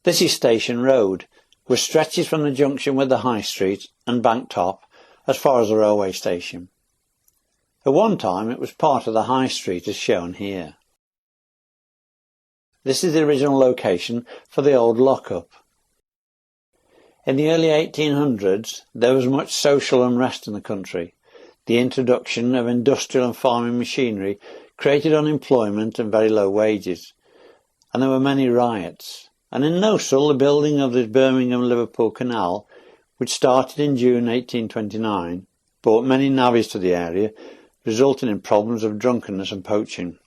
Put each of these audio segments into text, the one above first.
This is Station Road, which stretches from the junction with the High Street and Bank Top as far as the railway station. At one time it was part of the High Street as shown here. This is the original location for the old lockup. In the early 1800s there was much social unrest in the country. The introduction of industrial and farming machinery created unemployment and very low wages, and there were many riots. And in Gnosall, the building of the Birmingham-Liverpool Canal, which started in June 1829, brought many navvies to the area, resulting in problems of drunkenness and poaching.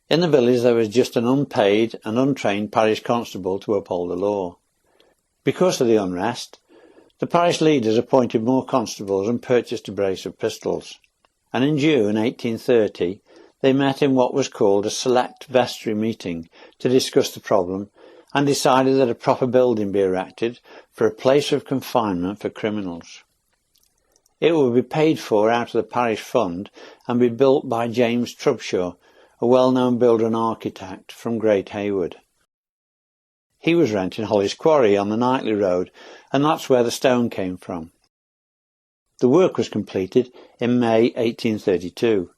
In the village there was just an unpaid and untrained parish constable to uphold the law. Because of the unrest, the parish leaders appointed more constables and purchased a brace of pistols. And in June 1830 they met in what was called a select vestry meeting to discuss the problem, and decided that a proper building be erected for a place of confinement for criminals. It would be paid for out of the parish fund and be built by James Trubshaw, a well-known builder and architect from Great Hayward. He was renting Holly's Quarry on the Knightley Road, and that's where the stone came from. The work was completed in May 1832,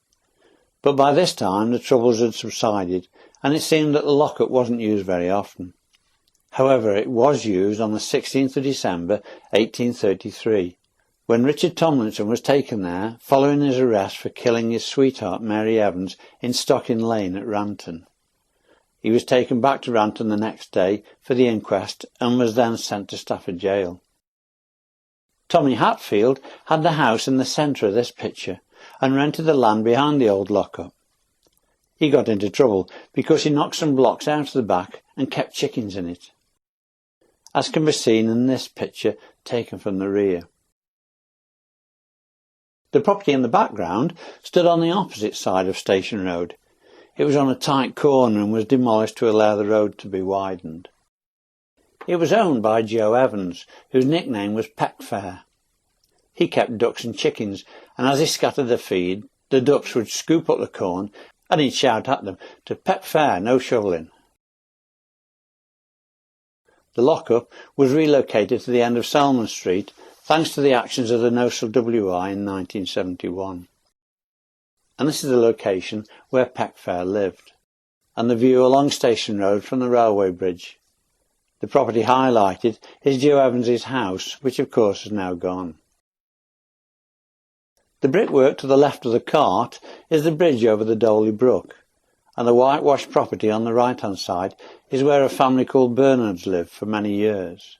but by this time the troubles had subsided, and it seemed that the lockup wasn't used very often. However, it was used on the 16th of December 1833, when Richard Tomlinson was taken there following his arrest for killing his sweetheart Mary Evans in Stocking Lane at Ranton. He was taken back to Ranton the next day for the inquest and was then sent to Stafford Jail. Tommy Hatfield had the house in the centre of this picture and rented the land behind the old lockup. He got into trouble because he knocked some blocks out of the back and kept chickens in it, as can be seen in this picture taken from the rear. The property in the background stood on the opposite side of Station Road. It was on a tight corner and was demolished to allow the road to be widened. It was owned by Joe Evans, whose nickname was Peckfair. He kept ducks and chickens, and as he scattered the feed, the ducks would scoop up the corn and he'd shout at them to Peckfair, no shoveling. The lockup was relocated to the end of Salmon Street thanks to the actions of the Gnosall WI in 1971. And this is the location where Peckfair lived, and the view along Station Road from the railway bridge. The property highlighted is Joe Evans' house, which of course is now gone. The brickwork to the left of the cart is the bridge over the Doley Brook, and the whitewashed property on the right-hand side is where a family called Bernards lived for many years.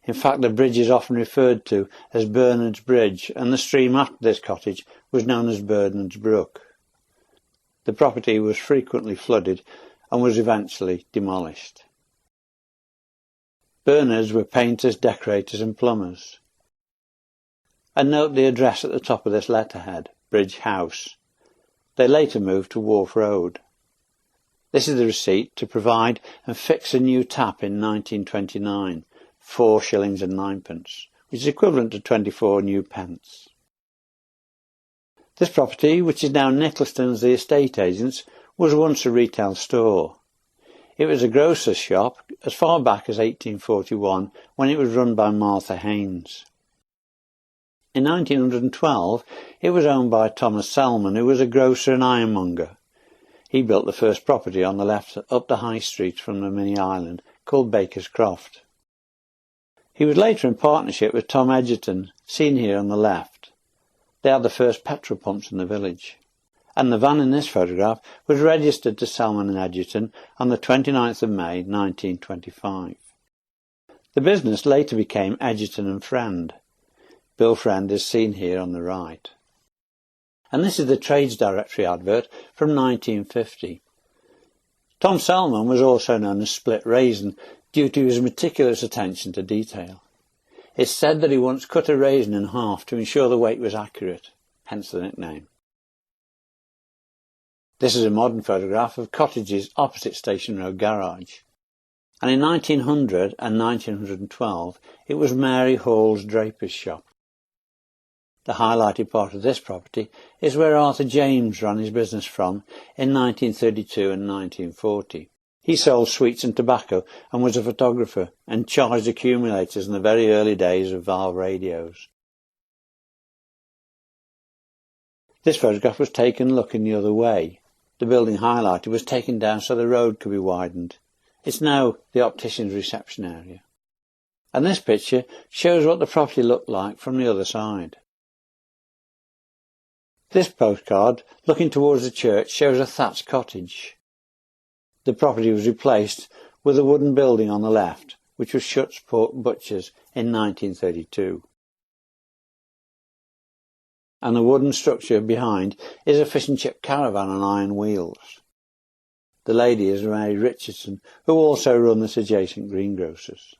In fact, the bridge is often referred to as Bernards Bridge, and the stream after this cottage was known as Bernards Brook. The property was frequently flooded and was eventually demolished. Bernards were painters, decorators and plumbers. And note the address at the top of this letterhead, Bridge House. They later moved to Wharf Road. This is the receipt to provide and fix a new tap in 1929, 4 shillings and 9pence, which is equivalent to 24 new pence. This property, which is now Nicholston's the estate agents, was once a retail store. It was a grocer's shop as far back as 1841, when it was run by Martha Haynes. In 1912 it was owned by Thomas Selman, who was a grocer and ironmonger. He built the first property on the left up the High Street from the Mini Island, called Baker's Croft. He was later in partnership with Tom Edgerton, seen here on the left. They had the first petrol pumps in the village. And the van in this photograph was registered to Selman and Edgerton on the 29th of May 1925. The business later became Edgerton and Friend. Bill Friend is seen here on the right. And this is the Trades Directory advert from 1950. Tom Selman was also known as Split Raisin due to his meticulous attention to detail. It's said that he once cut a raisin in half to ensure the weight was accurate, hence the nickname. This is a modern photograph of cottages opposite Station Road Garage. And in 1900 and 1912 it was Mary Hall's draper's shop. The highlighted part of this property is where Arthur James ran his business from in 1932 and 1940. He sold sweets and tobacco and was a photographer and charged accumulators in the very early days of valve radios. This photograph was taken looking the other way. The building highlighted was taken down so the road could be widened. It's now the optician's reception area. And this picture shows what the property looked like from the other side. This postcard, looking towards the church, shows a thatched cottage. The property was replaced with a wooden building on the left, which was Shutt's Pork Butchers in 1932. And the wooden structure behind is a fish and chip caravan on iron wheels. The lady is Mary Richardson, who also run this adjacent greengrocers.